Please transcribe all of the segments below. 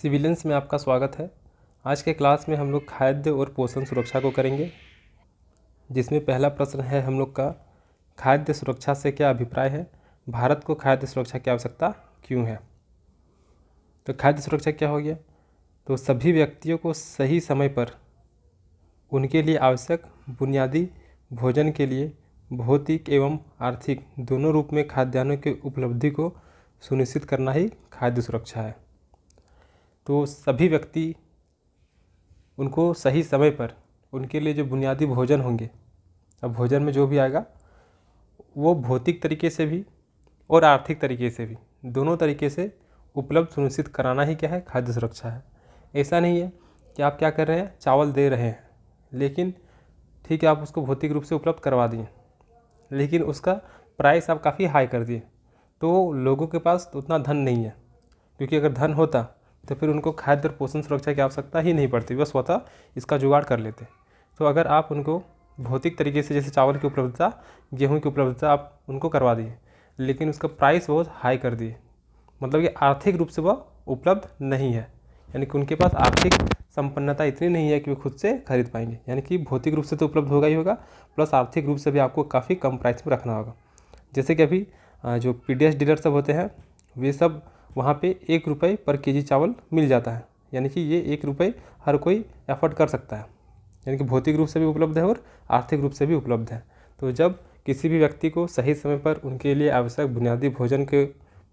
Civilians में आपका स्वागत है। आज के क्लास में हम लोग खाद्य और पोषण सुरक्षा को करेंगे, जिसमें पहला प्रश्न है हम लोग का, खाद्य सुरक्षा से क्या अभिप्राय है? भारत को खाद्य सुरक्षा की आवश्यकता क्यों है? तो खाद्य सुरक्षा क्या हो गया? तो सभी व्यक्तियों को सही समय पर उनके लिए आवश्यक बुनियादी भोजन के लिए भौतिक एवं आर्थिक दोनों रूप में खाद्यान्नों की उपलब्धि को सुनिश्चित करना ही खाद्य सुरक्षा है। तो सभी व्यक्ति उनको सही समय पर उनके लिए जो बुनियादी भोजन होंगे, अब भोजन में जो भी आएगा वो भौतिक तरीके से भी और आर्थिक तरीके से भी दोनों तरीके से उपलब्ध सुनिश्चित कराना ही क्या है? खाद्य सुरक्षा है। ऐसा नहीं है कि आप क्या कर रहे हैं, चावल दे रहे हैं, लेकिन ठीक है आप उसको भौतिक रूप से उपलब्ध करवा दिए, लेकिन उसका प्राइस आप काफ़ी हाई कर दिए, तो लोगों के पास तो उतना धन नहीं है। क्योंकि अगर धन होता तो फिर उनको खाद्य और पोषण सुरक्षा की आवश्यकता ही नहीं पड़ती, वह स्वतः इसका जुगाड़ कर लेते। तो अगर आप उनको भौतिक तरीके से, जैसे चावल की उपलब्धता, गेहूं की उपलब्धता आप उनको करवा दिए, लेकिन उसका प्राइस बहुत हाई कर दिए, मतलब कि आर्थिक रूप से वह उपलब्ध नहीं है, यानी कि उनके पास आर्थिक संपन्नता इतनी नहीं है कि वे खुद से खरीद पाएंगे। यानी कि भौतिक रूप से तो उपलब्ध होगा ही होगा, प्लस आर्थिक रूप से भी आपको काफ़ी कम प्राइस में रखना होगा। जैसे कि अभी जो पीडीएस डीलर सब होते हैं, वे सब वहाँ पे 1 रुपये पर केजी चावल मिल जाता है, यानी कि ये 1 रुपये हर कोई एफोर्ड कर सकता है, यानी कि भौतिक रूप से भी उपलब्ध है और आर्थिक रूप से भी उपलब्ध है। तो जब किसी भी व्यक्ति को सही समय पर उनके लिए आवश्यक बुनियादी भोजन के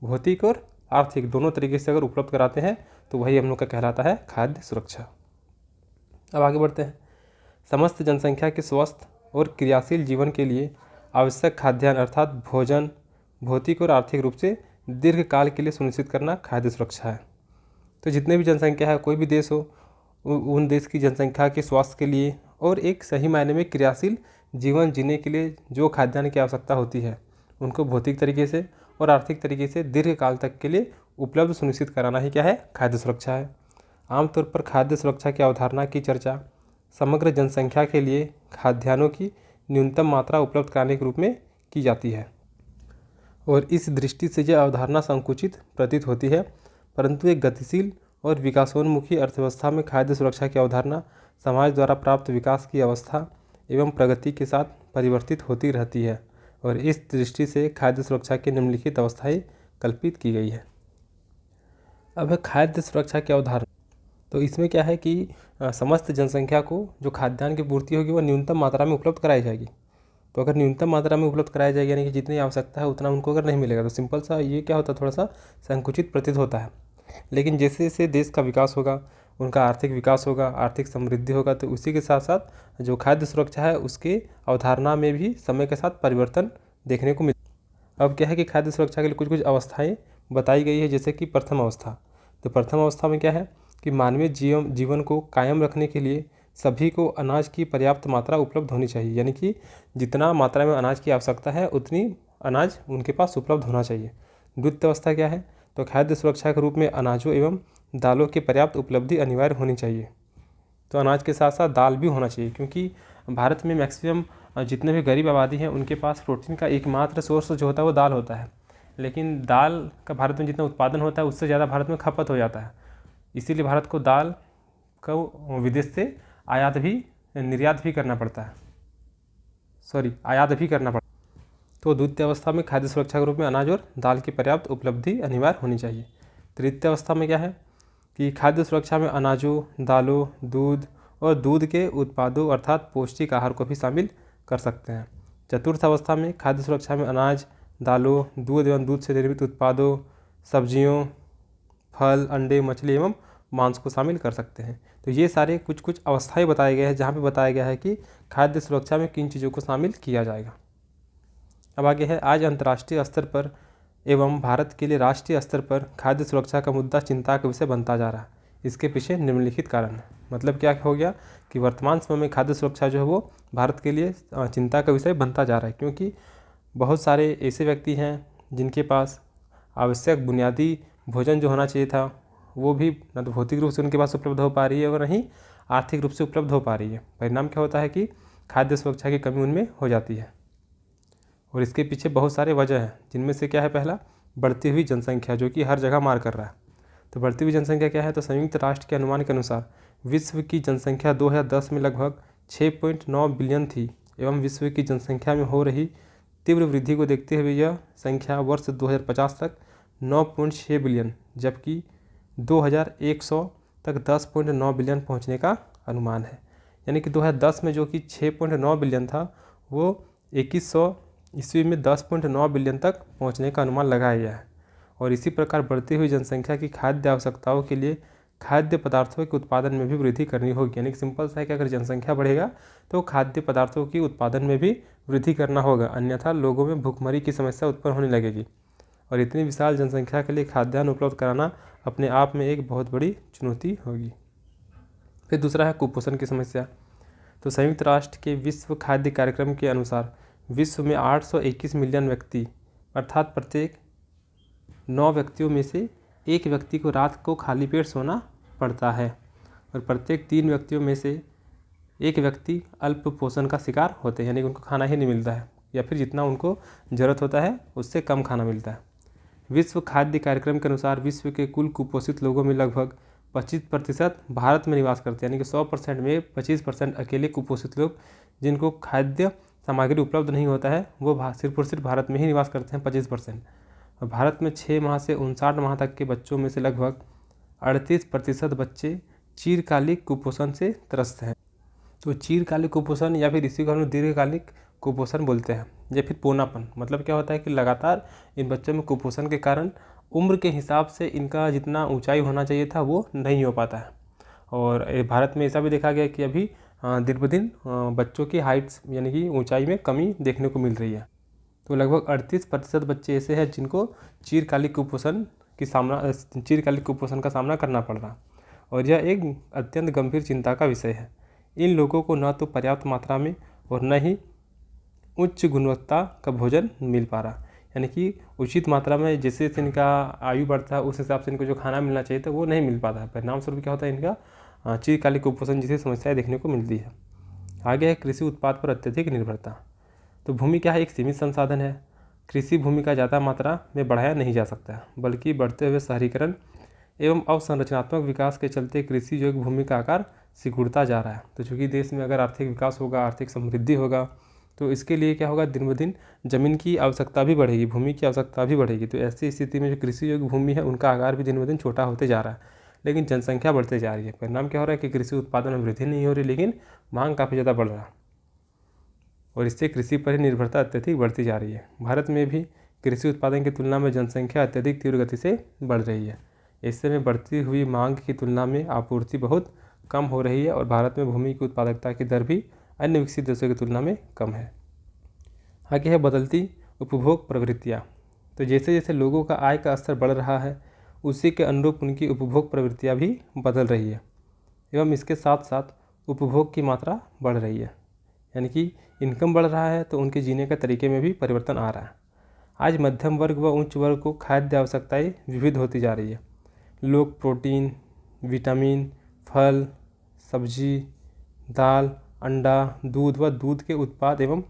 भौतिक और आर्थिक दोनों तरीके से अगर उपलब्ध कराते हैं तो वही हम लोग का कहलाता है खाद्य सुरक्षा। अब आगे बढ़ते हैं। समस्त जनसंख्या के स्वस्थ और क्रियाशील जीवन के लिए आवश्यक खाद्यान्न अर्थात भोजन भौतिक और आर्थिक रूप से दीर्घकाल के लिए सुनिश्चित करना खाद्य सुरक्षा है। तो जितने भी जनसंख्या है, कोई भी देश हो, उन देश की जनसंख्या के स्वास्थ्य के लिए और एक सही मायने में क्रियाशील जीवन जीने के लिए जो खाद्यान्न की आवश्यकता होती है, उनको भौतिक तरीके से और आर्थिक तरीके से दीर्घकाल तक के लिए उपलब्ध सुनिश्चित कराना ही क्या है? खाद्य सुरक्षा है। आमतौर पर खाद्य सुरक्षा की अवधारणा की चर्चा समग्र जनसंख्या के लिए खाद्यान्नों की न्यूनतम मात्रा उपलब्ध कराने के रूप में की जाती है, और इस दृष्टि से यह अवधारणा संकुचित प्रतीत होती है, परंतु एक गतिशील और विकासोन्मुखी अर्थव्यवस्था में खाद्य सुरक्षा की अवधारणा समाज द्वारा प्राप्त विकास की अवस्था एवं प्रगति के साथ परिवर्तित होती रहती है, और इस दृष्टि से खाद्य सुरक्षा की निम्नलिखित अवस्थाएं कल्पित की गई है। अब है खाद्य सुरक्षा की अवधारणा। तो इसमें क्या है कि समस्त जनसंख्या को जो खाद्यान्न की पूर्ति होगी वह न्यूनतम मात्रा में उपलब्ध कराई जाएगी। तो अगर न्यूनतम मात्रा में उपलब्ध कराया जाएगा, यानी कि जितनी आवश्यकता है उतना उनको अगर नहीं मिलेगा, तो सिंपल सा ये क्या होता है, थोड़ा सा संकुचित प्रतीत होता है। लेकिन जैसे जैसे देश का विकास होगा, उनका आर्थिक विकास होगा, आर्थिक समृद्धि होगा, तो उसी के साथ साथ जो खाद्य सुरक्षा है उसके अवधारणा में भी समय के साथ परिवर्तन देखने को मिलता। अब क्या है कि खाद्य सुरक्षा के लिए कुछ कुछ अवस्थाएँ बताई गई है, जैसे कि प्रथम अवस्था। तो प्रथम अवस्था में क्या है कि मानवीय जीवन को कायम रखने के लिए सभी को अनाज की पर्याप्त मात्रा उपलब्ध होनी चाहिए, यानी कि जितना मात्रा में अनाज की आवश्यकता है उतनी अनाज उनके पास उपलब्ध होना चाहिए। द्वितीय अवस्था क्या है? तो खाद्य सुरक्षा के रूप में अनाजों एवं दालों की पर्याप्त उपलब्धि अनिवार्य होनी चाहिए। तो अनाज के साथ साथ दाल भी होना चाहिए, क्योंकि भारत में मैक्सिमम जितने भी गरीब आबादी हैं उनके पास प्रोटीन का एकमात्र सोर्स जो होता है वो दाल होता है, लेकिन दाल का भारत में जितना उत्पादन होता है उससे ज़्यादा भारत में खपत हो जाता है। इसीलिए भारत को दाल को विदेश से आयात भी निर्यात भी करना पड़ता है, आयात भी करना पड़ता है। तो द्वितीय अवस्था में खाद्य सुरक्षा के रूप में अनाज और दाल की पर्याप्त उपलब्धि अनिवार्य होनी चाहिए। तृतीय अवस्था में क्या है कि खाद्य सुरक्षा में अनाजों, दालों, दूध और दूध के उत्पादों अर्थात पौष्टिक आहार को भी शामिल कर सकते हैं। चतुर्थ अवस्था में खाद्य सुरक्षा में अनाज, दालों, दूध एवं दूध से निर्मित उत्पादों, सब्जियों, फल, अंडे, मछली एवं मांस को शामिल कर सकते हैं। तो ये सारे कुछ कुछ अवस्थाएं बताए गए हैं जहाँ पे बताया गया है कि खाद्य सुरक्षा में किन चीज़ों को शामिल किया जाएगा। अब आगे है, आज अंतर्राष्ट्रीय स्तर पर एवं भारत के लिए राष्ट्रीय स्तर पर खाद्य सुरक्षा का मुद्दा चिंता का विषय बनता जा रहा है। इसके पीछे निम्नलिखित कारण है। मतलब क्या हो गया कि वर्तमान समय में खाद्य सुरक्षा जो है वो भारत के लिए चिंता का विषय बनता जा रहा है, क्योंकि बहुत सारे ऐसे व्यक्ति हैं जिनके पास आवश्यक बुनियादी भोजन जो होना चाहिए था वो भी ना तो भौतिक रूप से उनके पास उपलब्ध हो पा रही है और नहीं आर्थिक रूप से उपलब्ध हो पा रही है। परिणाम क्या होता है कि खाद्य सुरक्षा की कमी उनमें हो जाती है, और इसके पीछे बहुत सारे वजह हैं, जिनमें से क्या है, पहला बढ़ती हुई जनसंख्या जो कि हर जगह मार कर रहा है। तो बढ़ती हुई जनसंख्या क्या है, तो संयुक्त राष्ट्र के अनुमान के अनुसार विश्व की जनसंख्या 2010 में लगभग 6.9 बिलियन थी एवं विश्व की जनसंख्या में हो रही तीव्र वृद्धि को देखते हुए यह संख्या वर्ष 2050 तक 9.6 बिलियन जबकि 2100 तक 10.9 बिलियन पहुंचने का अनुमान है। यानी कि 2010 में जो कि 6.9 बिलियन था वो 2100 ईस्वी में 10.9 बिलियन तक पहुंचने का अनुमान लगाया गया है। और इसी प्रकार बढ़ती हुई जनसंख्या की खाद्य आवश्यकताओं के लिए खाद्य पदार्थों के उत्पादन में भी वृद्धि करनी होगी। यानी कि सिंपल सा है कि अगर जनसंख्या बढ़ेगा तो खाद्य पदार्थों की उत्पादन में भी वृद्धि करना होगा, अन्यथा लोगों में भूखमरी की समस्या उत्पन्न होने लगेगी। और इतनी विशाल जनसंख्या के लिए खाद्यान्न उपलब्ध कराना अपने आप में एक बहुत बड़ी चुनौती होगी। फिर दूसरा है कुपोषण की समस्या। तो संयुक्त राष्ट्र के विश्व खाद्य कार्यक्रम के अनुसार विश्व में 821 मिलियन व्यक्ति अर्थात प्रत्येक 9 व्यक्तियों में से एक व्यक्ति को रात को खाली पेट सोना पड़ता है और प्रत्येक 3 व्यक्तियों में से एक व्यक्ति अल्प पोषण का शिकार होते हैं, यानी कि उनको खाना ही नहीं मिलता है या फिर जितना उनको ज़रूरत होता है उससे कम खाना मिलता है। विश्व खाद्य कार्यक्रम के अनुसार विश्व के कुल कुपोषित लोगों में लगभग 25% भारत में निवास करते हैं, यानी कि 100% में 25% अकेले कुपोषित लोग जिनको खाद्य सामग्री उपलब्ध नहीं होता है वो सिर्फ और सिर्फ भारत में ही निवास करते हैं 25%। और भारत में 6 माह से 59 माह तक के बच्चों में से लगभग 38% बच्चे चिरकालिक कुपोषण से त्रस्त हैं। तो चिरकालिक कुपोषण या फिर इसी को हम लोग दीर्घकालिक कुपोषण बोलते हैं या फिर पौनापन। मतलब क्या होता है कि लगातार इन बच्चों में कुपोषण के कारण उम्र के हिसाब से इनका जितना ऊंचाई होना चाहिए था वो नहीं हो पाता है। और भारत में ऐसा भी देखा गया कि अभी दिन ब दिन बच्चों की हाइट्स यानी कि ऊंचाई में कमी देखने को मिल रही है। तो लगभग 38% बच्चे ऐसे हैं जिनको चिरकालिक कुपोषण का सामना करना पड़ रहा और यह एक अत्यंत गंभीर चिंता का विषय है। इन लोगों को न तो पर्याप्त मात्रा में और न ही उच्च गुणवत्ता का भोजन मिल पा रहा, यानी कि उचित मात्रा में जैसे जैसे इनका आयु बढ़ता है उस हिसाब से इनको जो खाना मिलना चाहिए था वो नहीं मिल पाता है। परिणाम स्वरूप क्या होता है, इनका चिरकालिक कुपोषण जैसी समस्याएं देखने को मिलती है। आगे है कृषि उत्पाद पर अत्यधिक निर्भरता। तो भूमि क्या है, एक सीमित संसाधन है। कृषि भूमि का ज़्यादा मात्रा में बढ़ाया नहीं जा सकता, बल्कि बढ़ते हुए शहरीकरण एवं अवसंरचनात्मक विकास के चलते कृषि योग्य भूमि का आकार सिकुड़ता जा रहा है। तो चूँकि देश में अगर आर्थिक विकास होगा, आर्थिक समृद्धि होगा, तो इसके लिए क्या होगा, दिन ब दिन ज़मीन की आवश्यकता भी बढ़ेगी, भूमि की आवश्यकता भी बढ़ेगी। तो ऐसी स्थिति में जो कृषि योग्य भूमि है उनका आकार भी दिन ब दिन छोटा होते जा रहा है, लेकिन जनसंख्या बढ़ते जा रही है। परिणाम क्या हो रहा है कि कृषि उत्पादन में वृद्धि नहीं हो रही, लेकिन मांग काफ़ी ज़्यादा बढ़ रहा है और इससे कृषि पर ही निर्भरता अत्यधिक बढ़ती जा रही है। भारत में भी कृषि उत्पादन की तुलना में जनसंख्या अत्यधिक तीव्र गति से बढ़ रही है। ऐसे में बढ़ती हुई मांग की तुलना में आपूर्ति बहुत कम हो रही है और भारत में भूमि की उत्पादकता की दर भी अन्य विकसित देशों की तुलना में कम है। आगे है बदलती उपभोग प्रवृत्तियाँ। तो जैसे जैसे लोगों का आय का स्तर बढ़ रहा है उसी के अनुरूप उनकी उपभोग प्रवृत्तियाँ भी बदल रही है एवं इसके साथ साथ उपभोग की मात्रा बढ़ रही है, यानी कि इनकम बढ़ रहा है तो उनके जीने के तरीके में भी परिवर्तन आ रहा है। आज मध्यम वर्ग व उच्च वर्ग को खाद्य आवश्यकताएँ विविध होती जा रही है। लोग प्रोटीन, विटामिन, फल, सब्जी, दाल, अंडा, दूध व दूध के उत्पाद एवं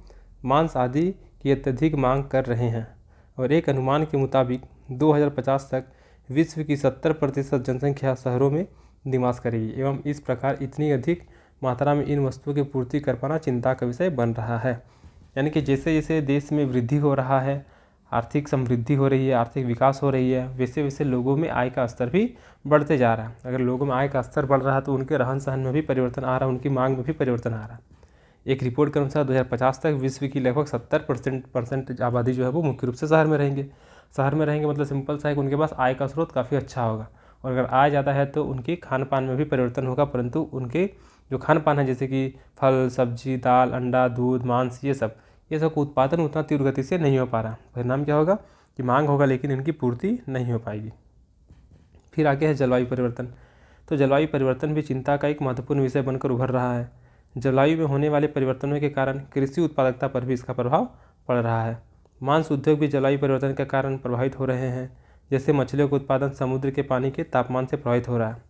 मांस आदि की अत्यधिक मांग कर रहे हैं और एक अनुमान के मुताबिक 2050 तक विश्व की 70% जनसंख्या शहरों में निवास करेगी एवं इस प्रकार इतनी अधिक मात्रा में इन वस्तुओं की पूर्ति कर पाना चिंता का विषय बन रहा है। यानी कि जैसे जैसे देश में वृद्धि हो रहा है, आर्थिक समृद्धि हो रही है, आर्थिक विकास हो रही है, वैसे वैसे लोगों में आय का स्तर भी बढ़ते जा रहा है। अगर लोगों में आय का स्तर बढ़ रहा है तो उनके रहन सहन में भी परिवर्तन आ रहा है, उनकी मांग में भी परिवर्तन आ रहा है। एक रिपोर्ट के अनुसार 2050 तक विश्व की लगभग 70% आबादी जो है वो मुख्य रूप से शहर में रहेंगे। शहर में रहेंगे मतलब सिंपल सा है कि उनके पास आय का स्रोत काफ़ी अच्छा होगा और अगर आय ज़्यादा है तो उनके खान पान में भी परिवर्तन होगा, परंतु उनके जो खान पान है जैसे कि फल, सब्जी, दाल, अंडा, दूध, मांस, ये सब का उत्पादन उतना तीव्र गति से नहीं हो पा रहा। परिणाम क्या होगा कि मांग होगा लेकिन इनकी पूर्ति नहीं हो पाएगी। फिर आगे है जलवायु परिवर्तन। तो जलवायु परिवर्तन भी चिंता का एक महत्वपूर्ण विषय बनकर उभर रहा है। जलवायु में होने वाले परिवर्तनों के कारण कृषि उत्पादकता पर भी इसका प्रभाव पड़ रहा है। मांस उद्योग भी जलवायु परिवर्तन के कारण प्रभावित हो रहे हैं, जैसे मछलियों का उत्पादन समुद्र के पानी के तापमान से प्रभावित हो रहा है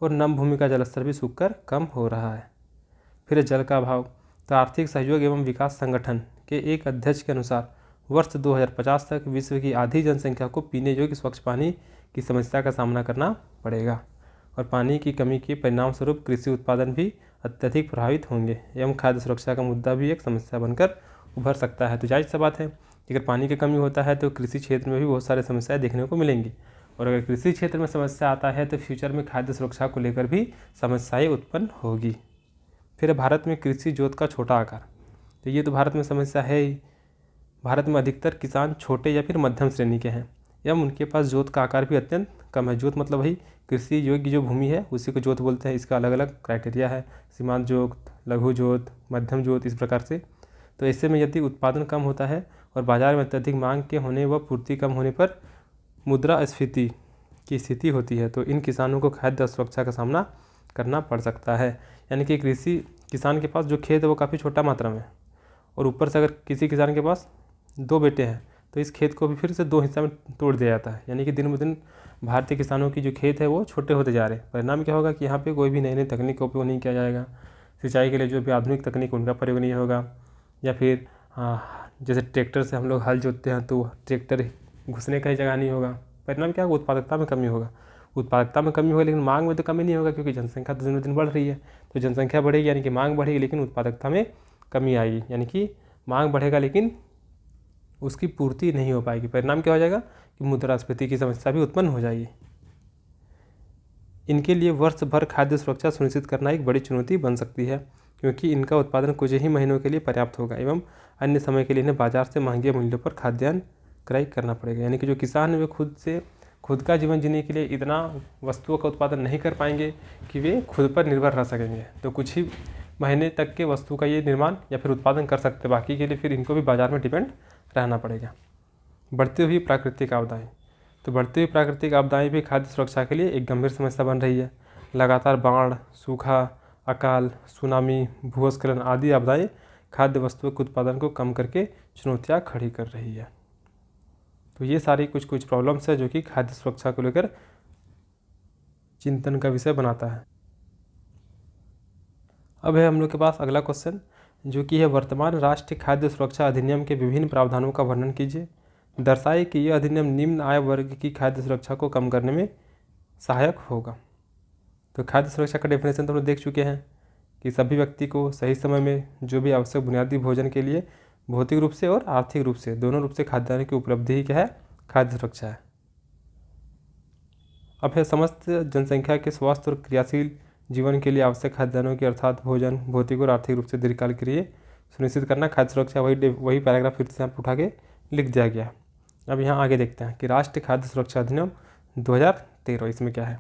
और नम भूमि का जलस्तर भी सूखकर कम हो रहा है। फिर जल का अभाव। तो आर्थिक सहयोग एवं विकास संगठन के एक अध्यक्ष के अनुसार वर्ष 2050 तक विश्व की आधी जनसंख्या को पीने योग्य स्वच्छ पानी की समस्या का सामना करना पड़ेगा और पानी की कमी के परिणाम स्वरूप कृषि उत्पादन भी अत्यधिक प्रभावित होंगे एवं खाद्य सुरक्षा का मुद्दा भी एक समस्या बनकर उभर सकता है। तो जाहिर सी बात है कि अगर पानी की कमी होता है तो कृषि क्षेत्र में भी बहुत सारी समस्याएं देखने को मिलेंगी और अगर कृषि क्षेत्र में समस्या आता है तो फ्यूचर में खाद्य सुरक्षा को लेकर भी समस्याएं उत्पन्न होगी। फिर भारत में कृषि जोत का छोटा आकार, तो ये तो भारत में समस्या है ही। भारत में अधिकतर किसान छोटे या फिर मध्यम श्रेणी के हैं एवं उनके पास जोत का आकार भी अत्यंत कम है। जोत मतलब वही कृषि योग्य जो भूमि है उसी को जोत बोलते हैं। इसका अलग अलग क्राइटेरिया है, सीमांत जोत, लघु जोत, मध्यम जोत, इस प्रकार से। तो ऐसे में यदि उत्पादन कम होता है और बाजार में अत्यधिक मांग के होने व पूर्ति कम होने पर मुद्रास्फीति की स्थिति होती है तो इन किसानों को खाद्य असुरक्षा का सामना करना पड़ सकता है। यानी कि कृषि किसान के पास जो खेत है वो काफ़ी छोटा मात्रा में और ऊपर से अगर किसी किसान के पास 2 बेटे हैं तो इस खेत को भी फिर से 2 हिस्सा में तोड़ दिया जाता है। यानी कि दिन ब दिन भारतीय किसानों की जो खेत है वो छोटे होते जा रहे हैं। परिणाम क्या होगा कि यहाँ पे कोई भी नई नई तकनीक का उपयोग नहीं किया जाएगा। सिंचाई के लिए जो भी आधुनिक तकनीक उनका प्रयोग नहीं होगा या फिर जैसे ट्रैक्टर से हम लोग हल जोतते हैं तो ट्रैक्टर घुसने का ही जगह नहीं होगा। परिणाम क्या होगा? उत्पादकता में कमी होगा। उत्पादकता में कमी होगी लेकिन मांग में तो कमी नहीं होगा क्योंकि जनसंख्या तो दिन ब दिन बढ़ रही है। तो जनसंख्या बढ़ेगी यानी कि मांग बढ़ेगी लेकिन उत्पादकता में कमी आएगी। यानी कि मांग बढ़ेगा लेकिन उसकी पूर्ति नहीं हो पाएगी। परिणाम क्या हो जाएगा कि मुद्रास्फीति की समस्या भी उत्पन्न हो जाएगी। इनके लिए वर्ष भर खाद्य सुरक्षा सुनिश्चित करना एक बड़ी चुनौती बन सकती है क्योंकि इनका उत्पादन कुछ ही महीनों के लिए पर्याप्त होगा एवं अन्य समय के लिए इन्हें बाजार से महंगे मूल्यों पर खाद्यान्न क्रय करना पड़ेगा। यानी कि जो किसान है वे खुद का जीवन जीने के लिए इतना वस्तुओं का उत्पादन नहीं कर पाएंगे कि वे खुद पर निर्भर रह सकेंगे। तो कुछ ही महीने तक के वस्तु का ये निर्माण या फिर उत्पादन कर सकते, बाकी के लिए फिर इनको भी बाजार में डिपेंड रहना पड़ेगा। बढ़ती हुई प्राकृतिक आपदाएं, तो बढ़ती हुई प्राकृतिक आपदाएं भी खाद्य सुरक्षा के लिए एक गंभीर समस्या बन रही है। लगातार बाढ़, सूखा, अकाल, सुनामी, भूस्खलन आदि आपदाएं खाद्य वस्तुओं के उत्पादन को कम करके चुनौतियां खड़ी कर रही है। तो ये सारी कुछ प्रॉब्लम्स है जो कि खाद्य सुरक्षा को लेकर चिंतन का विषय बनाता है। अब है हम लोग के पास अगला क्वेश्चन जो कि है वर्तमान राष्ट्रीय खाद्य सुरक्षा अधिनियम के विभिन्न प्रावधानों का वर्णन कीजिए। दर्शाए कि यह अधिनियम निम्न आय वर्ग की खाद्य सुरक्षा को कम करने में सहायक होगा। तो खाद्य सुरक्षा का डेफिनेशन तो हम लोग देख चुके हैं कि सभी व्यक्ति को सही समय में जो भी आवश्यक बुनियादी भोजन के लिए भौतिक रूप से और आर्थिक रूप से दोनों रूप से खाद्यान्न की उपलब्धि ही क्या है? खाद्य सुरक्षा है। अब है समस्त जनसंख्या के स्वास्थ्य और क्रियाशील जीवन के लिए आवश्यक खाद्यान्नों की अर्थात भोजन भौतिक और आर्थिक रूप से दीर्घकाल के लिए सुनिश्चित करना खाद्य सुरक्षा। वही पैराग्राफ फिर से यहाँ उठा के लिख दिया गया। अब यहाँ आगे देखते हैं कि राष्ट्रीय खाद्य सुरक्षा अधिनियम 2013 इसमें क्या है।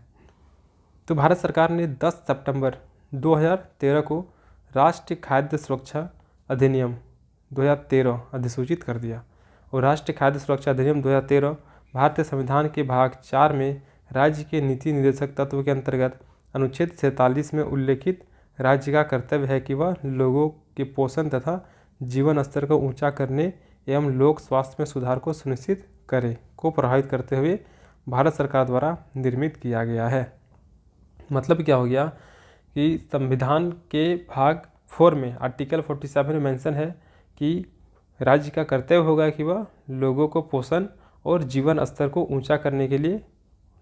तो भारत सरकार ने 10 सितंबर 2013 को राष्ट्रीय खाद्य सुरक्षा अधिनियम 2013 अधिसूचित कर दिया और राष्ट्रीय खाद्य सुरक्षा अधिनियम 2013 भारतीय संविधान के भाग 4 में राज्य के नीति निर्देशक तत्व के अंतर्गत अनुच्छेद 47 में उल्लेखित राज्य का कर्तव्य है कि वह लोगों के पोषण तथा जीवन स्तर को ऊंचा करने एवं लोक स्वास्थ्य में सुधार को सुनिश्चित करे को प्रभावित करते हुए भारत सरकार द्वारा निर्मित किया गया है। मतलब क्या हो गया कि संविधान के भाग 4 में आर्टिकल 47 में मेंशन है कि राज्य का कर्तव्य होगा कि वह लोगों को पोषण और जीवन स्तर को ऊंचा करने के लिए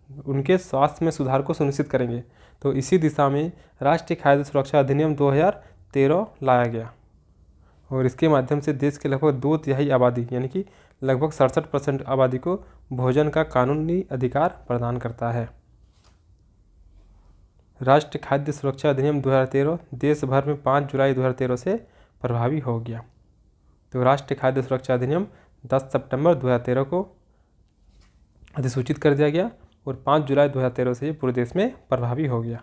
उनके स्वास्थ्य में सुधार को सुनिश्चित करेंगे। तो इसी दिशा में राष्ट्रीय खाद्य सुरक्षा अधिनियम 2013 लाया गया और इसके माध्यम से देश के लगभग 2/3 आबादी यानी कि लगभग 67% आबादी को भोजन का कानूनी अधिकार प्रदान करता है। राष्ट्रीय खाद्य सुरक्षा अधिनियम 2013 देश भर में 5 जुलाई 2013 से प्रभावी हो गया। तो राष्ट्रीय खाद्य सुरक्षा अधिनियम 10 सितंबर 2013 को अधिसूचित कर दिया गया और 5 जुलाई 2013 से ये पूरे देश में प्रभावी हो गया।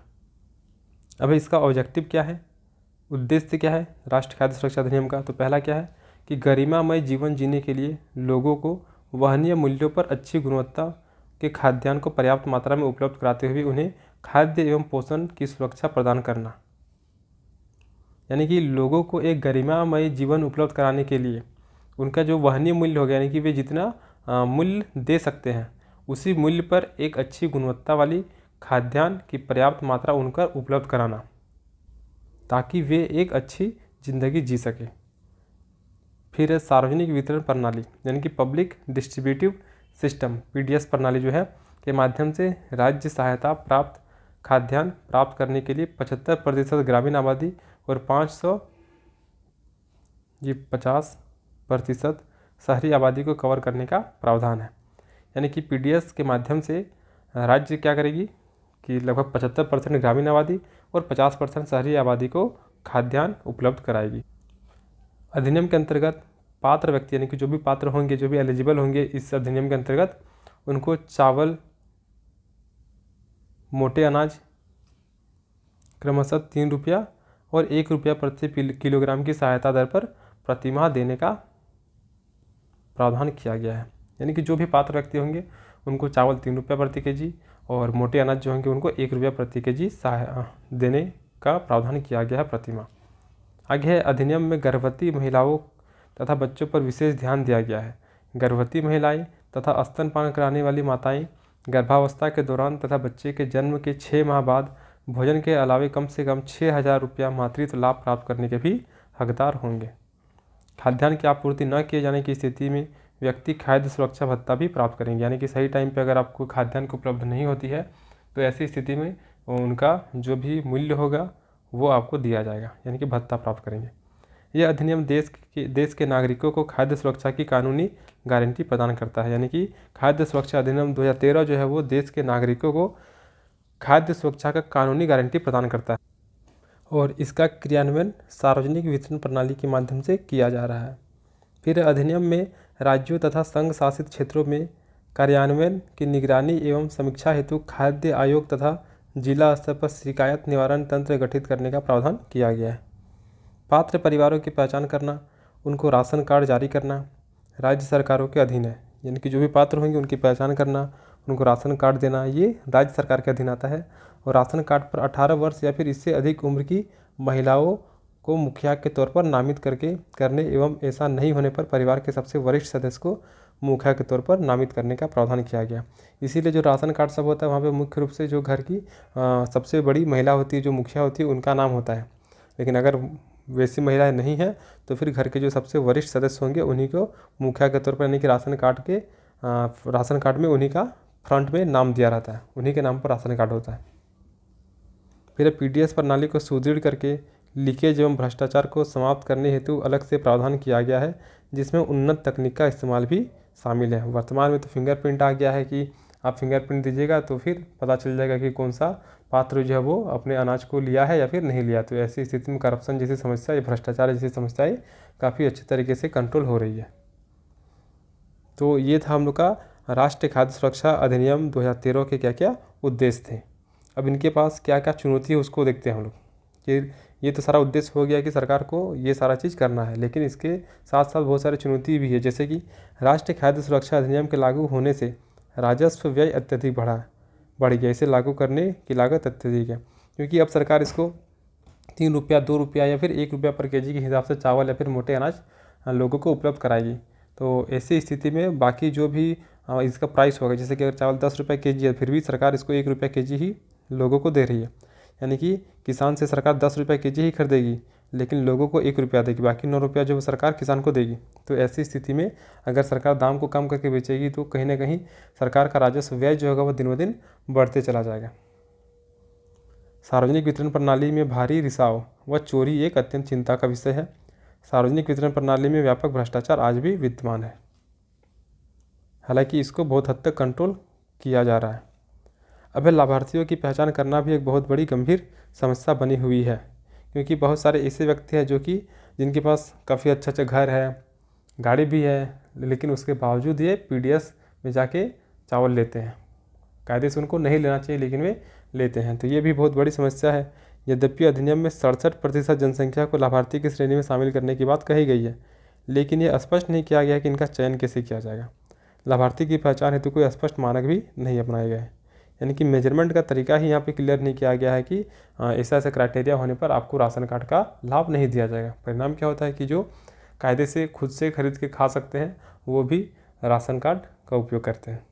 अब इसका ऑब्जेक्टिव क्या है, उद्देश्य क्या है राष्ट्रीय खाद्य सुरक्षा अधिनियम का? तो पहला क्या है कि गरिमामय जीवन जीने के लिए लोगों को वहनीय मूल्यों पर अच्छी गुणवत्ता के खाद्यान्न को पर्याप्त मात्रा में उपलब्ध कराते हुए उन्हें खाद्य एवं पोषण की सुरक्षा प्रदान करना। यानी कि लोगों को एक गरिमामय जीवन उपलब्ध कराने के लिए उनका जो वहनीय मूल्य हो गया यानी कि वे जितना मूल्य दे सकते हैं उसी मूल्य पर एक अच्छी गुणवत्ता वाली खाद्यान्न की पर्याप्त मात्रा उनका उपलब्ध कराना ताकि वे एक अच्छी ज़िंदगी जी सके। फिर सार्वजनिक वितरण प्रणाली यानी कि पब्लिक डिस्ट्रीब्यूटिव सिस्टम PDS प्रणाली जो है के माध्यम से राज्य सहायता प्राप्त खाद्यान्न प्राप्त करने के लिए 75% ग्रामीण आबादी और 50% शहरी आबादी को कवर करने का प्रावधान है। यानी कि पीडीएस के माध्यम से राज्य क्या करेगी कि लगभग 75% ग्रामीण आबादी और 50% शहरी आबादी को खाद्यान्न उपलब्ध कराएगी। अधिनियम के अंतर्गत पात्र व्यक्ति यानी कि जो भी पात्र होंगे, जो भी एलिजिबल होंगे इस अधिनियम के अंतर्गत, उनको चावल, मोटे अनाज क्रमशः 3 रुपया और 1 रुपया प्रति किलोग्राम की सहायता दर पर प्रतिमाह देने का प्रावधान किया गया है। यानी कि जो भी पात्र व्यक्ति होंगे उनको चावल 3 रुपया प्रति केजी और मोटे अनाज जो होंगे उनको 1 रुपया प्रति केजी देने का प्रावधान किया गया है प्रतिमाह। आगे है अधिनियम में गर्भवती महिलाओं तथा बच्चों पर विशेष ध्यान दिया गया है। गर्भवती महिलाएं तथा स्तनपान कराने वाली माताएं गर्भावस्था के दौरान तथा बच्चे के जन्म के 6 माह बाद भोजन के अलावे कम से कम 6,000 रुपया मातृत्व लाभ प्राप्त करने के भी हकदार होंगे। खाद्यान्न की आपूर्ति न किए जाने की स्थिति में व्यक्ति खाद्य सुरक्षा भत्ता भी प्राप्त करेंगे। यानी कि सही टाइम पे अगर आपको खाद्यान्न उपलब्ध नहीं होती है तो ऐसी स्थिति में उनका जो भी मूल्य होगा वो आपको दिया जाएगा, यानी कि भत्ता प्राप्त करेंगे। यह अधिनियम देश के नागरिकों को खाद्य सुरक्षा की कानूनी गारंटी प्रदान करता है। यानी कि खाद्य सुरक्षा अधिनियम 2013 जो है वो देश के नागरिकों को खाद्य सुरक्षा का कानूनी गारंटी प्रदान करता है और इसका क्रियान्वयन सार्वजनिक वितरण प्रणाली के माध्यम से किया जा रहा है। फिर अधिनियम में राज्यों तथा संघ शासित क्षेत्रों में कार्यान्वयन की निगरानी एवं समीक्षा हेतु खाद्य आयोग तथा जिला स्तर पर शिकायत निवारण तंत्र गठित करने का प्रावधान किया गया है। पात्र परिवारों की पहचान करना, उनको राशन कार्ड जारी करना राज्य सरकारों के अधीन है। यानी कि जो भी पात्र होंगे उनकी पहचान करना, उनको राशन कार्ड देना, ये राज्य सरकार के अधीन आता है। और राशन कार्ड पर 18 वर्ष या फिर इससे अधिक उम्र की महिलाओं को मुखिया के तौर पर नामित करने एवं ऐसा नहीं होने पर परिवार के सबसे वरिष्ठ सदस्य को मुखिया के तौर पर नामित करने का प्रावधान किया गया। इसीलिए जो राशन कार्ड सब होता है वहाँ पे मुख्य रूप से जो घर की सबसे बड़ी महिला होती है, जो मुखिया होती है, उनका नाम होता है। लेकिन अगर वैसी महिलाएं नहीं हैं तो फिर घर के जो सबसे वरिष्ठ सदस्य होंगे उन्हीं को मुखिया के तौर पर, यानी कि राशन कार्ड में उन्हीं का फ्रंट में नाम दिया रहता है, उन्हीं के नाम पर राशन कार्ड होता है। फिर पीडीएस प्रणाली को सुदृढ़ करके लीकेज एवं भ्रष्टाचार को समाप्त करने हेतु अलग से प्रावधान किया गया है, जिसमें उन्नत तकनीक का इस्तेमाल भी शामिल है। वर्तमान में तो फिंगरप्रिंट आ गया है कि आप फिंगरप्रिंट दीजिएगा तो फिर पता चल जाएगा कि कौन सा पात्र जो है वो अपने अनाज को लिया है या फिर नहीं लिया। तो ऐसी स्थिति में करप्शन जैसी समस्या या भ्रष्टाचार जैसी समस्याएं काफ़ी अच्छे तरीके से कंट्रोल हो रही है। तो ये था हम लोग का राष्ट्रीय खाद्य सुरक्षा अधिनियम 2013 के क्या क्या उद्देश्य थे। अब इनके पास क्या क्या चुनौती है उसको देखते हैं हम लोग कि ये तो सारा उद्देश्य हो गया कि सरकार को ये सारा चीज़ करना है, लेकिन इसके साथ साथ बहुत सारी चुनौती भी है। जैसे कि राष्ट्रीय खाद्य सुरक्षा अधिनियम के लागू होने से राजस्व व्यय अत्यधिक बढ़ गया। इसे लागू करने की लागत अत्यधिक है, क्योंकि अब सरकार इसको 3 रुपया, 2 रुपया या फिर 1 रुपया पर केजी के हिसाब से चावल या फिर मोटे अनाज लोगों को उपलब्ध कराएगी। तो ऐसी स्थिति में बाकी जो भी इसका प्राइस होगा, जैसे कि अगर चावल 10 रुपये केजी है फिर भी सरकार इसको 1 रुपया केजी ही लोगों को दे रही है। यानी कि किसान से सरकार 10 रुपये केजी ही खरीदेगी, लेकिन लोगों को 1 रुपया देगी, बाकी 9 रुपया जो सरकार किसान को देगी। तो ऐसी स्थिति में अगर सरकार दाम को कम करके बेचेगी तो कहीं ना कहीं सरकार का राजस्व व्यय जो होगा वो दिन ब दिन बढ़ते चला जाएगा। सार्वजनिक वितरण प्रणाली में भारी रिसाव व चोरी एक अत्यंत चिंता का विषय है। सार्वजनिक वितरण प्रणाली में व्यापक भ्रष्टाचार आज भी विद्यमान है, हालांकि इसको बहुत हद तक कंट्रोल किया जा रहा है। अब लाभार्थियों की पहचान करना भी एक बहुत बड़ी गंभीर समस्या बनी हुई है, क्योंकि बहुत सारे ऐसे व्यक्ति हैं जिनके पास काफ़ी अच्छा घर है, गाड़ी भी है, लेकिन उसके बावजूद ये पीडीएस में जाके चावल लेते हैं। कायदे से उनको नहीं लेना चाहिए लेकिन वे लेते हैं, तो ये भी बहुत बड़ी समस्या है। यद्यपि अधिनियम में 67% जनसंख्या को लाभार्थी की श्रेणी में शामिल करने की बात कही गई है, लेकिन ये स्पष्ट नहीं किया गया कि इनका चयन कैसे किया जाएगा। लाभार्थी की पहचान हेतु कोई स्पष्ट मानक भी नहीं अपनाए गए, यानी कि मेजरमेंट का तरीका ही यहाँ पे क्लियर नहीं किया गया है कि ऐसा क्राइटेरिया होने पर आपको राशन कार्ड का लाभ नहीं दिया जाएगा। परिणाम क्या होता है कि जो कायदे से खुद से खरीद के खा सकते हैं वो भी राशन कार्ड का उपयोग करते हैं।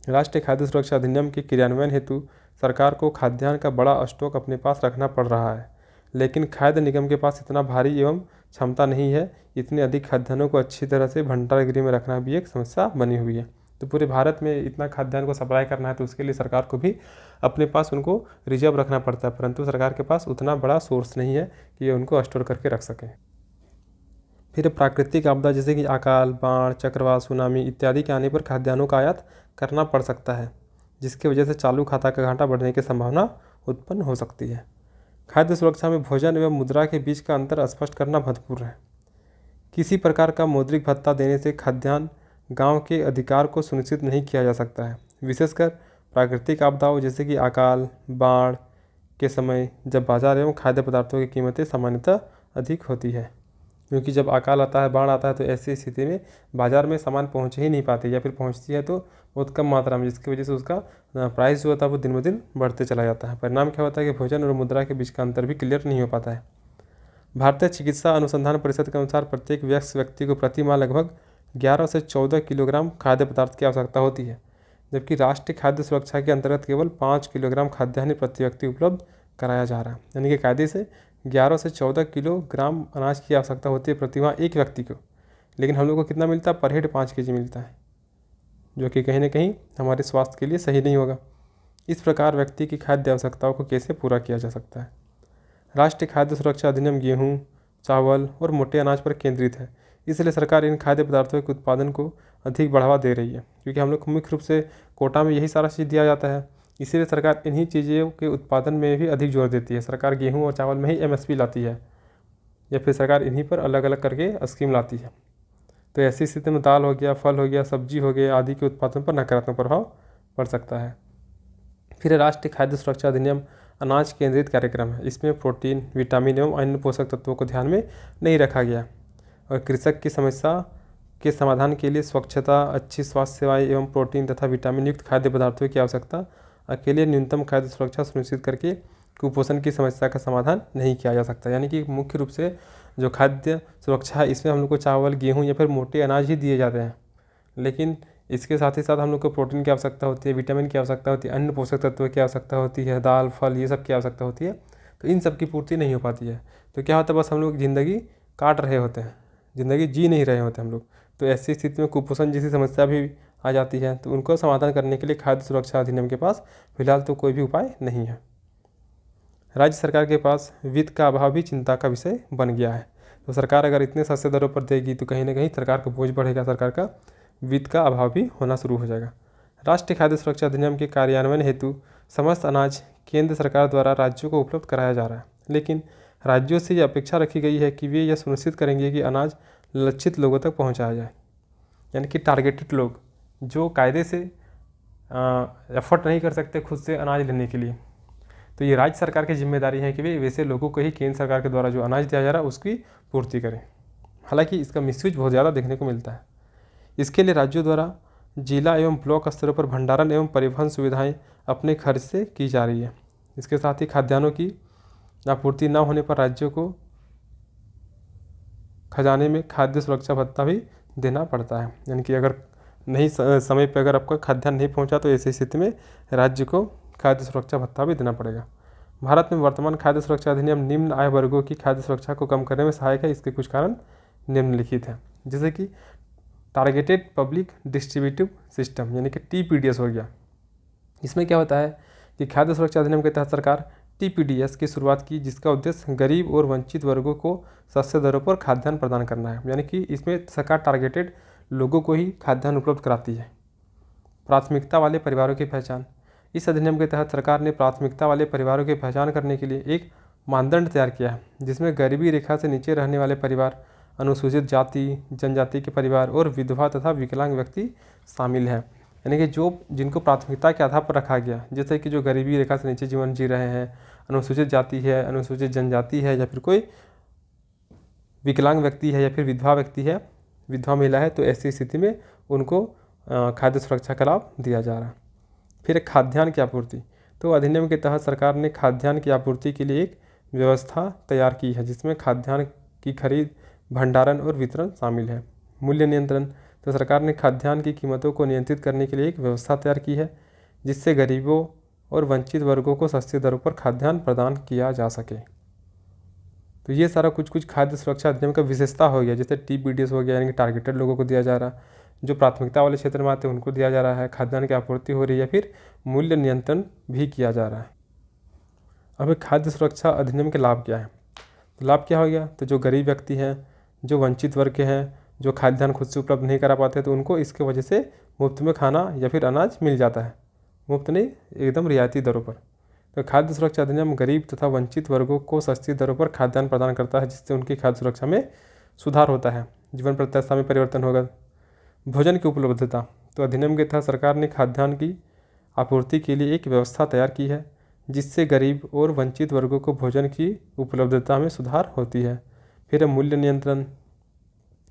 राष्ट्रीय खाद्य सुरक्षा अधिनियम के क्रियान्वयन हेतु सरकार को खाद्यान्न का बड़ा स्टॉक अपने पास रखना पड़ रहा है, लेकिन खाद्य निगम के पास इतना भारी एवं क्षमता नहीं है। इतने अधिक खाद्यान्नों को अच्छी तरह से भंडार गृह में रखना भी एक समस्या बनी हुई है। तो पूरे भारत में इतना खाद्यान्न को सप्लाई करना है तो उसके लिए सरकार को भी अपने पास उनको रिजर्व रखना पड़ता है, परंतु सरकार के पास उतना बड़ा सोर्स नहीं है कि ये उनको स्टोर करके रख सकें। फिर प्राकृतिक आपदा जैसे कि अकाल, बाढ़, चक्रवात, सुनामी इत्यादि के आने पर खाद्यान्नों का आयात करना पड़ सकता है, जिसकी वजह से चालू खाता का घाटा बढ़ने की संभावना उत्पन्न हो सकती है। खाद्य सुरक्षा में भोजन एवं मुद्रा के बीच का अंतर स्पष्ट करना महत्वपूर्ण है। किसी प्रकार का मौद्रिक भत्ता देने से खाद्यान्न गांव के अधिकार को सुनिश्चित नहीं किया जा सकता है, विशेषकर प्राकृतिक आपदाओं जैसे कि अकाल, बाढ़ के समय जब बाजार एवं खाद्य पदार्थों की कीमतें सामान्यतः अधिक होती है। क्योंकि जब अकाल आता है, बाढ़ आता है, तो ऐसी स्थिति में बाज़ार में सामान पहुंच ही नहीं पाती, या फिर पहुंचती है तो बहुत कम मात्रा में, जिसकी वजह से उसका प्राइस जो होता है वो दिन ब दिन बढ़ते चला जाता है। परिणाम क्या होता है कि भोजन और मुद्रा के बीच का अंतर भी क्लियर नहीं हो पाता है। भारतीय चिकित्सा अनुसंधान परिषद के अनुसार प्रत्येक वयस्क व्यक्ति को प्रति माह लगभग 11 से 14 किलोग्राम खाद्य पदार्थ की आवश्यकता होती है, जबकि राष्ट्रीय खाद्य सुरक्षा के अंतर्गत केवल 5 किलोग्राम खाद्यान्न प्रति व्यक्ति उपलब्ध कराया जा रहा है। यानी कि कायदे से 11 से 14 किलोग्राम अनाज की आवश्यकता होती है प्रति माह एक व्यक्ति को, लेकिन हम लोग को कितना मिलता है? पर हेड 5 केजी मिलता है, जो कि कहीं ना कहीं हमारे स्वास्थ्य के लिए सही नहीं होगा। इस प्रकार व्यक्ति की खाद्य आवश्यकताओं को कैसे पूरा किया जा सकता है? राष्ट्रीय खाद्य सुरक्षा अधिनियम गेहूँ, चावल और मोटे अनाज पर केंद्रित है, इसलिए सरकार इन खाद्य पदार्थों के उत्पादन को अधिक बढ़ावा दे रही है, क्योंकि हम लोग को मुख्य रूप से कोटा में यही सारा चीज़ दिया जाता है। इसीलिए सरकार इन्हीं चीज़ों के उत्पादन में भी अधिक जोर देती है। सरकार गेहूँ और चावल में ही MSP लाती है, या फिर सरकार इन्हीं पर अलग अलग करके स्कीम लाती है। तो ऐसी स्थिति में दाल हो गया, फल हो गया, सब्जी हो गया आदि के उत्पादन पर नकारात्मक प्रभाव पड़ सकता है। फिर राष्ट्रीय खाद्य सुरक्षा अधिनियम अनाज केंद्रित कार्यक्रम है। इसमें प्रोटीन, विटामिन एवं अन्य पोषक तत्वों को ध्यान में नहीं रखा गया और कृषक की समस्या के समाधान के लिए स्वच्छता, अच्छी स्वास्थ्य सेवाएं एवं प्रोटीन तथा विटामिन युक्त खाद्य पदार्थों की आवश्यकता अकेले न्यूनतम खाद्य सुरक्षा सुनिश्चित करके कुपोषण की समस्या का समाधान नहीं किया जा सकता। यानी कि मुख्य रूप से जो खाद्य सुरक्षा है इसमें हम लोग को चावल, गेहूँ या फिर मोटे अनाज ही दिए जाते हैं, लेकिन इसके साथ ही साथ हम लोग को प्रोटीन की आवश्यकता होती है, विटामिन की आवश्यकता होती है, अन्य पोषक तत्वों की आवश्यकता होती है, दाल, फल ये सब की आवश्यकता होती है। तो इन सब की पूर्ति नहीं हो पाती है, तो क्या होता है? बस हम लोग ज़िंदगी काट रहे होते हैं, ज़िंदगी जी नहीं रहे होते हम लोग। तो ऐसी स्थिति में कुपोषण जैसी समस्या भी आ जाती है। तो उनको समाधान करने के लिए खाद्य सुरक्षा अधिनियम के पास फिलहाल तो कोई भी उपाय नहीं है। राज्य सरकार के पास वित्त का अभाव भी चिंता का विषय बन गया है। तो सरकार अगर इतने सस्ते दरों पर देगी तो कहीं ना कहीं सरकार का बोझ बढ़ेगा, सरकार का वित्त का अभाव भी होना शुरू हो जाएगा। राष्ट्रीय खाद्य सुरक्षा अधिनियम के कार्यान्वयन हेतु समस्त अनाज केंद्र सरकार द्वारा राज्यों को उपलब्ध कराया जा रहा है, लेकिन राज्यों से यह अपेक्षा रखी गई है कि वे यह सुनिश्चित करेंगे कि अनाज लक्षित लोगों तक पहुंचाया जाए। यानी कि टारगेटेड लोग जो कायदे से एफर्ट नहीं कर सकते खुद से अनाज लेने के लिए, तो ये राज्य सरकार की जिम्मेदारी है कि वे वैसे लोगों को ही केंद्र सरकार के द्वारा जो अनाज दिया जा रहा है उसकी पूर्ति करें। हालांकि इसका मिसयूज बहुत ज़्यादा देखने को मिलता है। इसके लिए राज्यों द्वारा जिला एवं ब्लॉक स्तरों पर भंडारण एवं परिवहन सुविधाएं अपने खर्च से की जा रही है। इसके साथ ही खाद्यान्नों की आपूर्ति न होने पर राज्यों को खजाने में खाद्य सुरक्षा भत्ता भी देना पड़ता है। यानी कि अगर नहीं समय पर अगर आपका खाद्यान्न नहीं पहुंचा तो ऐसी स्थिति में राज्य को खाद्य सुरक्षा भत्ता भी देना पड़ेगा। भारत में वर्तमान खाद्य सुरक्षा अधिनियम निम्न आय वर्गों की खाद्य सुरक्षा को कम करने में सहायक है। इसके कुछ कारण निम्नलिखित हैं, जैसे कि टारगेटेड पब्लिक डिस्ट्रीब्यूटिव सिस्टम यानी कि TPDS हो गया। इसमें क्या होता है कि खाद्य सुरक्षा अधिनियम के तहत सरकार TPDS की शुरुआत की, जिसका उद्देश्य गरीब और वंचित वर्गों को सस्ते दरों पर खाद्यान्न प्रदान करना है। यानी कि इसमें सरकार टारगेटेड लोगों को ही खाद्यान्न उपलब्ध कराती है। प्राथमिकता वाले परिवारों की पहचान। इस अधिनियम के तहत सरकार ने प्राथमिकता वाले परिवारों की पहचान करने के लिए एक मानदंड तैयार किया है, जिसमें गरीबी रेखा से नीचे रहने वाले परिवार, अनुसूचित जाति जनजाति के परिवार और विधवा तथा विकलांग व्यक्ति शामिल हैं। यानी कि जिनको प्राथमिकता के आधार पर रखा गया, जैसे कि जो गरीबी रेखा से नीचे जीवन जी रहे हैं, अनुसूचित जाति है, अनुसूचित जनजाति है, या फिर कोई विकलांग व्यक्ति है, या फिर विधवा व्यक्ति है, विधवा महिला है, तो ऐसी स्थिति में उनको खाद्य सुरक्षा का लाभ दिया जा रहा है। फिर खाद्यान्न की आपूर्ति। तो अधिनियम के तहत सरकार ने खाद्यान्न की आपूर्ति के लिए एक व्यवस्था तैयार की है, जिसमें खाद्यान्न की खरीद, भंडारण और वितरण शामिल है। मूल्य नियंत्रण। तो सरकार ने खाद्यान्न की कीमतों को नियंत्रित करने के लिए एक व्यवस्था तैयार की है, जिससे गरीबों और वंचित वर्गों को सस्ती दरों पर खाद्यान्न प्रदान किया जा सके। तो ये सारा कुछ खाद्य सुरक्षा अधिनियम का विशेषता हो गया। जैसे TPDS हो गया, यानी कि टारगेटेड लोगों को दिया जा रहा, जो प्राथमिकता वाले क्षेत्र में आते हैं उनको दिया जा रहा है, खाद्यान्न की आपूर्ति हो रही है, फिर मूल्य नियंत्रण भी किया जा रहा है। अब खाद्य सुरक्षा अधिनियम के लाभ क्या है? तो लाभ क्या हो गया? तो जो गरीब व्यक्ति हैं, जो वंचित वर्ग के हैं, जो खाद्यान्न खुद से उपलब्ध नहीं करा पाते, तो उनको इसके वजह से मुफ्त में खाना या फिर अनाज मिल जाता है। मुफ्त नहीं, एकदम रियायती दरों पर। तो खाद्य सुरक्षा अधिनियम गरीब तथा वंचित वर्गों को सस्ती दरों पर खाद्यान्न प्रदान करता है, जिससे उनकी खाद्य सुरक्षा में सुधार होता है, जीवन प्रत्याशा में परिवर्तन होगा। भोजन की उपलब्धता। तो अधिनियम के तहत सरकार ने खाद्यान्न की आपूर्ति के लिए एक व्यवस्था तैयार की है, जिससे गरीब और वंचित वर्गों को भोजन की उपलब्धता में सुधार होती है। फिर मूल्य नियंत्रण।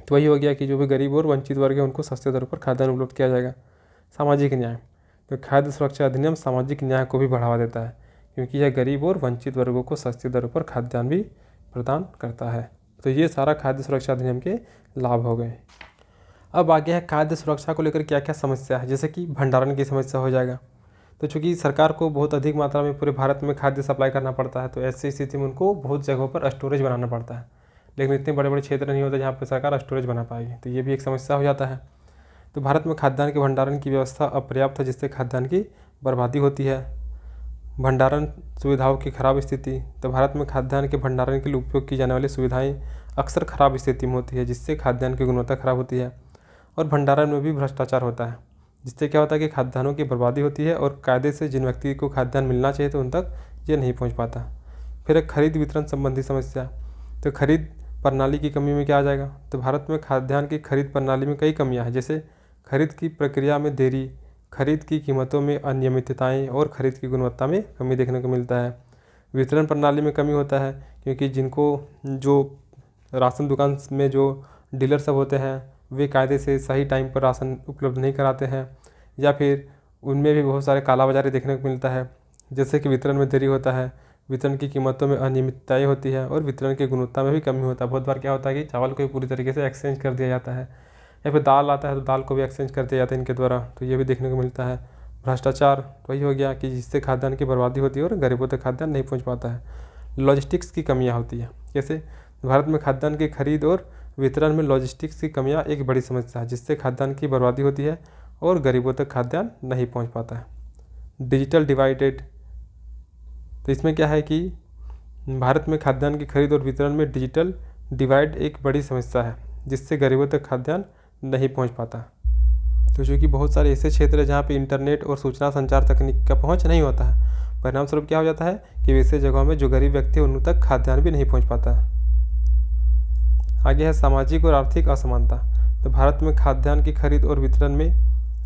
तो वही हो गया कि जो भी गरीब और वंचित वर्ग है उनको सस्ते दरों पर खाद्यान्न उपलब्ध किया जाएगा। सामाजिक न्याय। तो खाद्य सुरक्षा अधिनियम सामाजिक न्याय को भी बढ़ावा देता है, क्योंकि यह गरीब और वंचित वर्गों को सस्ती दरों पर खाद्यान्न भी प्रदान करता है। तो ये सारा खाद्य सुरक्षा अधिनियम के लाभ हो गए। अब आगे है खाद्य सुरक्षा को लेकर क्या क्या समस्या है, जैसे कि भंडारण की समस्या हो जाएगा। तो चूँकि सरकार को बहुत अधिक मात्रा में पूरे भारत में खाद्य सप्लाई करना पड़ता है, तो ऐसी स्थिति में उनको बहुत जगहों पर स्टोरेज बनाना पड़ता है, लेकिन इतने बड़े बड़े क्षेत्र नहीं होते जहाँ पर सरकार स्टोरेज बना पाएगी। तो ये भी एक समस्या हो जाता है। तो भारत में खाद्यान्न के भंडारण की व्यवस्था अपर्याप्त है, जिससे खाद्यान्न की बर्बादी होती है। भंडारण सुविधाओं की खराब स्थिति। तो भारत में खाद्यान्न के भंडारण के लिए उपयोग की जाने वाली सुविधाएं अक्सर खराब स्थिति में होती है, जिससे खाद्यान्न की गुणवत्ता खराब होती है। और भंडारण में भी भ्रष्टाचार होता है, जिससे क्या होता है कि खाद्यान्नों की बर्बादी होती है और कायदे से जिन व्यक्ति को खाद्यान्न मिलना चाहिए तो उन तक ये नहीं पहुंच पाता। फिर एक खरीद वितरण संबंधी समस्या। तो खरीद प्रणाली की कमी में क्या आ जाएगा? तो भारत में खाद्यान्न की खरीद प्रणाली में कई कमियां हैं, जैसे खरीद की प्रक्रिया में देरी, खरीद की कीमतों में अनियमितताएं और खरीद की गुणवत्ता में कमी देखने को मिलता है। वितरण प्रणाली में कमी होता है, क्योंकि जिनको जो राशन दुकान में जो डीलर सब होते हैं वे कायदे से सही टाइम पर राशन उपलब्ध नहीं कराते हैं, या फिर उनमें भी बहुत सारे कालाबाजारी देखने को मिलता है, जैसे कि वितरण में देरी होता है, वितरण की कीमतों में अनियमितताएं होती है और वितरण की गुणवत्ता में भी कमी होता है। बहुत बार क्या होता है कि चावल को पूरी तरीके से एक्सचेंज कर दिया जाता है, या फिर दाल आता है तो दाल को भी एक्सचेंज कर दिया जाता है इनके द्वारा, तो ये भी देखने को मिलता है। भ्रष्टाचार वही हो गया कि जिससे खाद्यान्न की बर्बादी होती है और गरीबों तक खाद्यान्न नहीं पहुँच पाता है। लॉजिस्टिक्स की कमियाँ होती है, जैसे भारत में खाद्यान्न की खरीद और वितरण में लॉजिस्टिक्स की कमियां एक बड़ी समस्या है, जिससे खाद्यान्न की बर्बादी होती है और गरीबों तक खाद्यान्न नहीं पहुंच पाता है। Digital divided. तो इसमें क्या है कि भारत में खाद्यान्न की खरीद और वितरण में डिजिटल डिवाइड एक बड़ी समस्या है, जिससे गरीबों तक खाद्यान्न नहीं पहुंच पाता। तो चूँकि बहुत सारे ऐसे क्षेत्र हैं जहाँ पे इंटरनेट और सूचना संचार तकनीक का पहुँच नहीं होता है, परिणाम स्वरूप क्या हो जाता है कि वैसे जगहों में जो गरीब व्यक्ति है उन तक खाद्यान्न भी नहीं पहुँच पाता है। आगे है सामाजिक और आर्थिक असमानता। तो भारत में खाद्यान्न की खरीद और वितरण में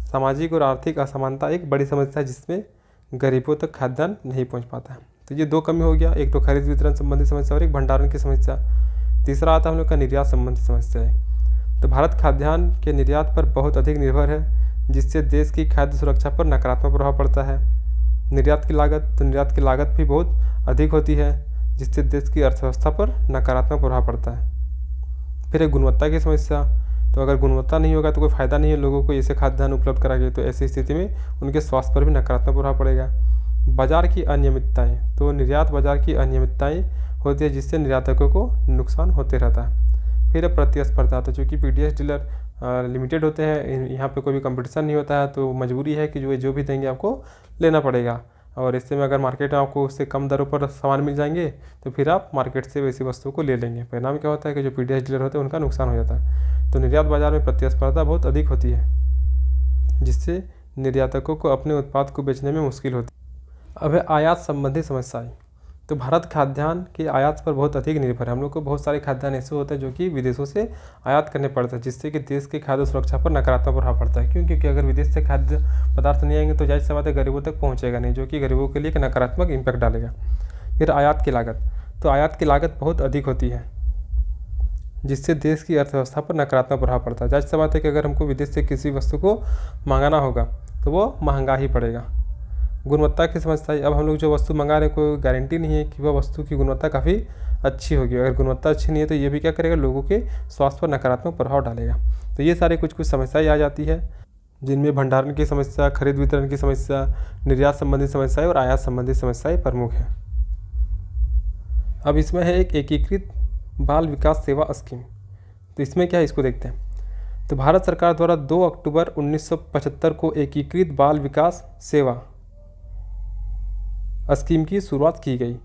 सामाजिक और आर्थिक असमानता एक बड़ी समस्या है, जिसमें गरीबों तक खाद्यान्न नहीं पहुंच पाता है। तो ये दो कमी हो गया, एक तो खरीद वितरण संबंधी समस्या और एक भंडारण की समस्या। तीसरा आता है हम लोग का निर्यात संबंधी समस्या है। तो भारत खाद्यान्न के निर्यात पर बहुत अधिक निर्भर है, जिससे देश की खाद्य सुरक्षा पर नकारात्मक प्रभाव पड़ता है। निर्यात की लागत भी बहुत अधिक होती है, जिससे देश की अर्थव्यवस्था पर नकारात्मक प्रभाव पड़ता है। फिर एक गुणवत्ता की समस्या। तो अगर गुणवत्ता नहीं होगा तो कोई फ़ायदा नहीं है लोगों को ऐसे खाद्यान्न उपलब्ध कराएंगे, तो ऐसी स्थिति में उनके स्वास्थ्य पर भी नकारात्मक प्रभाव पड़ेगा। बाजार की अनियमितताएं। तो निर्यात बाजार की अनियमितताएं होती है, जिससे निर्यातकों को नुकसान होते रहता है। फिर प्रतिस्पर्धा। तो चूँकि पीडीएस डीलर लिमिटेड होते हैं, यहाँ पे कोई भी कंपटीशन नहीं होता है, तो मजबूरी है कि जो भी देंगे आपको लेना पड़ेगा, और इससे में अगर मार्केट में आपको उससे कम दरों पर सामान मिल जाएंगे तो फिर आप मार्केट से वैसी वस्तु को ले लेंगे। परिणाम क्या होता है कि जो पीडीएस डीलर होते हैं उनका नुकसान हो जाता है। तो निर्यात बाजार में प्रतिस्पर्धा बहुत अधिक होती है, जिससे निर्यातकों को अपने उत्पाद को बेचने में मुश्किल होती है। अब है आयात संबंधी समस्याएं। तो भारत खाद्यान्न के आयात पर बहुत अधिक निर्भर है। हम लोग को बहुत सारे खाद्यान्न ऐसे होते हैं जो कि विदेशों से आयात करने पड़ते हैं, जिससे कि देश की खाद्य सुरक्षा पर नकारात्मक प्रभाव पड़ता है। क्यों? क्योंकि अगर विदेश से खाद्य पदार्थ नहीं आएंगे तो जाहिर सी बात है गरीबों तक पहुँचेगा नहीं, जो कि गरीबों के लिए एक नकारात्मक इम्पैक्ट डालेगा। फिर आयात की लागत। तो आयात की लागत बहुत अधिक होती है, जिससे देश की अर्थव्यवस्था पर नकारात्मक प्रभाव पड़ता है। जाहिर सी बात है कि अगर हमको विदेश से किसी वस्तु को मंगाना होगा तो वो महंगा ही पड़ेगा। गुणवत्ता की समस्या। अब हम लोग जो वस्तु मंगा रहे हैं कोई गारंटी नहीं है कि वह वस्तु की गुणवत्ता काफ़ी अच्छी होगी। अगर गुणवत्ता अच्छी नहीं है तो ये भी क्या करेगा, लोगों के स्वास्थ्य पर नकारात्मक प्रभाव डालेगा। तो ये सारे कुछ समस्याएं आ जाती है, जिनमें भंडारण की समस्या, खरीद वितरण की समस्या, निर्यात संबंधी समस्याएं और आयात संबंधी समस्याएं प्रमुख हैं। अब इसमें है एक एकीकृत बाल विकास सेवा स्कीम। तो इसमें क्या है, इसको देखते हैं। तो भारत सरकार द्वारा 2 अक्टूबर 1975 को एकीकृत बाल विकास सेवा स्कीम की शुरुआत की गई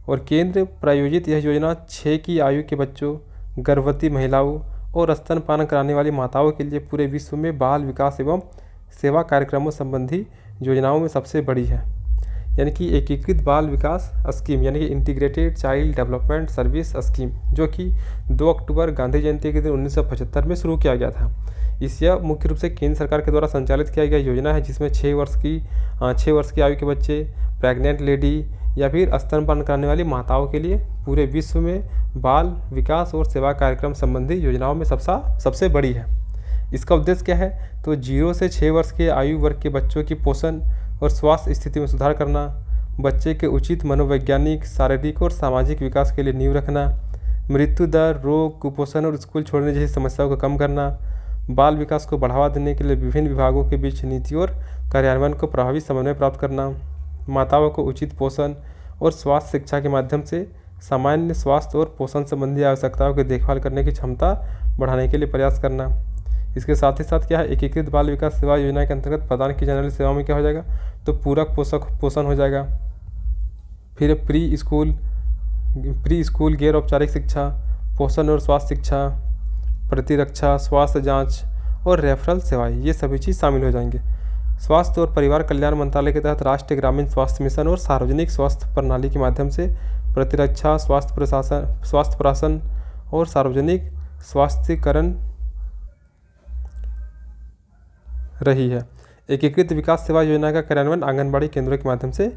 और केंद्र प्रायोजित यह योजना 6 की आयु के बच्चों, गर्भवती महिलाओं और स्तनपान कराने वाली माताओं के लिए पूरे विश्व में बाल विकास एवं सेवा कार्यक्रमों संबंधी योजनाओं में सबसे बड़ी है। यानी कि एकीकृत बाल विकास स्कीम यानी कि integrated child development service scheme, जो कि 2 अक्टूबर गांधी जयंती के दिन 1975 में शुरू किया गया था। इस यह मुख्य रूप से केंद्र सरकार के द्वारा संचालित किया गया योजना है, जिसमें 6 वर्ष की आयु के बच्चे, प्रेग्नेंट लेडी या फिर स्तनपान कराने वाली माताओं के लिए पूरे विश्व में बाल विकास और सेवा कार्यक्रम संबंधी योजनाओं में सबसे बड़ी है। इसका उद्देश्य क्या है? तो 0 से 6 वर्ष के आयु वर्ग के बच्चों की पोषण और स्वास्थ्य स्थिति में सुधार करना, बच्चे के उचित मनोवैज्ञानिक, शारीरिक और सामाजिक विकास के लिए नींव रखना, मृत्यु दर, रोग, कुपोषण और स्कूल छोड़ने जैसी समस्याओं को कम करना, बाल विकास को बढ़ावा देने के लिए विभिन्न विभागों के बीच नीति और कार्यान्वयन को प्रभावी समन्वय प्राप्त करना, माताओं को उचित पोषण और स्वास्थ्य शिक्षा के माध्यम से सामान्य स्वास्थ्य और पोषण संबंधी आवश्यकताओं की देखभाल करने की क्षमता बढ़ाने के लिए प्रयास करना। इसके साथ ही साथ क्या है, एकीकृत बाल विकास सेवा योजना के अंतर्गत प्रदान की जाने वाली सेवाओं में क्या हो जाएगा? तो पूरक पोषण हो जाएगा, फिर प्री स्कूल गैर औपचारिक शिक्षा, पोषण और स्वास्थ्य शिक्षा, प्रतिरक्षा, स्वास्थ्य जांच और रेफरल सेवाएं, ये सभी चीज़ शामिल हो जाएंगे। स्वास्थ्य और परिवार कल्याण मंत्रालय के तहत राष्ट्रीय ग्रामीण स्वास्थ्य मिशन और सार्वजनिक स्वास्थ्य प्रणाली के माध्यम से प्रतिरक्षा, स्वास्थ्य प्रशासन और सार्वजनिक स्वास्थ्यकरण रही है। एकीकृत विकास सेवा योजना का कार्यान्वयन आंगनबाड़ी केंद्रों के माध्यम से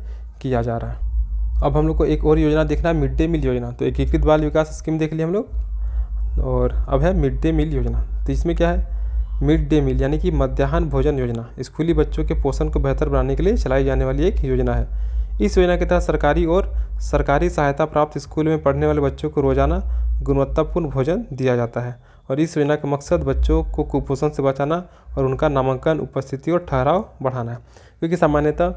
किया जा रहा है। अब हम लोग को एक और योजना देखना है, मिड डे मील योजना। तो एकीकृत बाल विकास स्कीम देख लिया हम लोग, और अब है मिड डे मील योजना। तो इसमें क्या है? मिड डे मील यानी कि मध्याह्न भोजन योजना स्कूली बच्चों के पोषण को बेहतर बनाने के लिए चलाई जाने वाली एक योजना है। इस योजना के तहत सरकारी और सरकारी सहायता प्राप्त स्कूल में पढ़ने वाले बच्चों को रोजाना गुणवत्तापूर्ण भोजन दिया जाता है और इस योजना का मकसद बच्चों को कुपोषण से बचाना और उनका नामांकन, उपस्थिति और ठहराव बढ़ाना है। क्योंकि सामान्यतः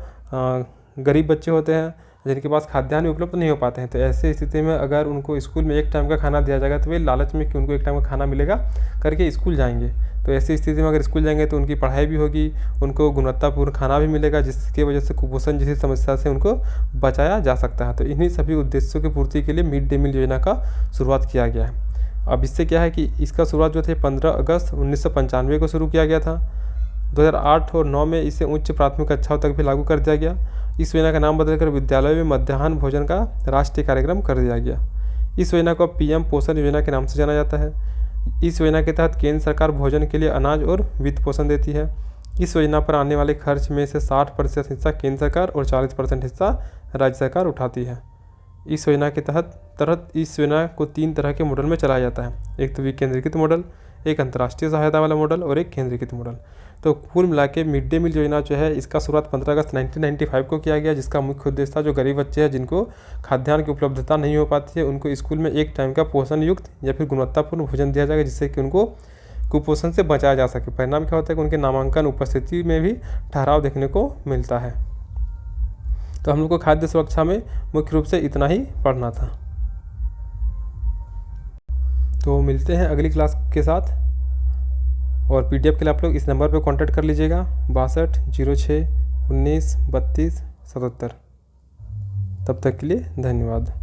गरीब बच्चे होते हैं जिनके पास खाद्यान्न उपलब्ध नहीं हो पाते हैं, तो ऐसे स्थिति में अगर उनको स्कूल में एक टाइम का खाना दिया जाएगा तो वे लालच में कि उनको एक टाइम का खाना मिलेगा करके स्कूल जाएंगे। तो ऐसी स्थिति में अगर स्कूल जाएंगे तो उनकी पढ़ाई भी होगी, उनको गुणवत्तापूर्ण खाना भी मिलेगा, जिसकी वजह से कुपोषण जैसी समस्या से उनको बचाया जा सकता है। तो इन्हीं सभी उद्देश्यों की पूर्ति के लिए मिड डे मील योजना का शुरुआत किया गया है। अब इससे क्या है कि इसका शुरुआत जो थे 15 अगस्त 1995 को शुरू किया गया था। 2008 और 9 में इसे उच्च प्राथमिक कक्षाओं तक भी लागू कर दिया गया। इस योजना का नाम बदलकर विद्यालयों में मध्याह्न भोजन का राष्ट्रीय कार्यक्रम कर दिया गया। इस योजना को पीएम पोषण योजना के नाम से जाना जाता है। इस योजना के तहत केंद्र सरकार भोजन के लिए अनाज और वित्त पोषण देती है। इस योजना पर आने वाले खर्च में से 60% हिस्सा केंद्र सरकार और 40% हिस्सा राज्य सरकार उठाती है। इस योजना के तहत इस योजना को 3 तरह के मॉडल में चलाया जाता है। एक तो विकेंद्रीकृत मॉडल, एक अंतर्राष्ट्रीय सहायता वाला मॉडल और एक केंद्रीकृत मॉडल। तो कुल मिला के मिड डे मील योजना जो है इसका शुरुआत 15 अगस्त 1995 को किया गया, जिसका मुख्य उद्देश्य था जो गरीब बच्चे हैं जिनको खाद्यान्न की उपलब्धता नहीं हो पाती है उनको स्कूल में एक टाइम का पोषण युक्त या फिर गुणवत्तापूर्ण भोजन दिया जाएगा, जिससे कि उनको कुपोषण से बचाया जा सके। परिणाम क्या होता है कि उनके नामांकन, उपस्थिति में भी ठहराव देखने को मिलता है। तो हम लोग को खाद्य सुरक्षा में मुख्य रूप से इतना ही पढ़ना था। तो मिलते हैं अगली क्लास के साथ, और पीडीएफ के लिए आप लोग इस नंबर पर कांटेक्ट कर लीजिएगा 62 06 19 32 77। तब तक के लिए धन्यवाद।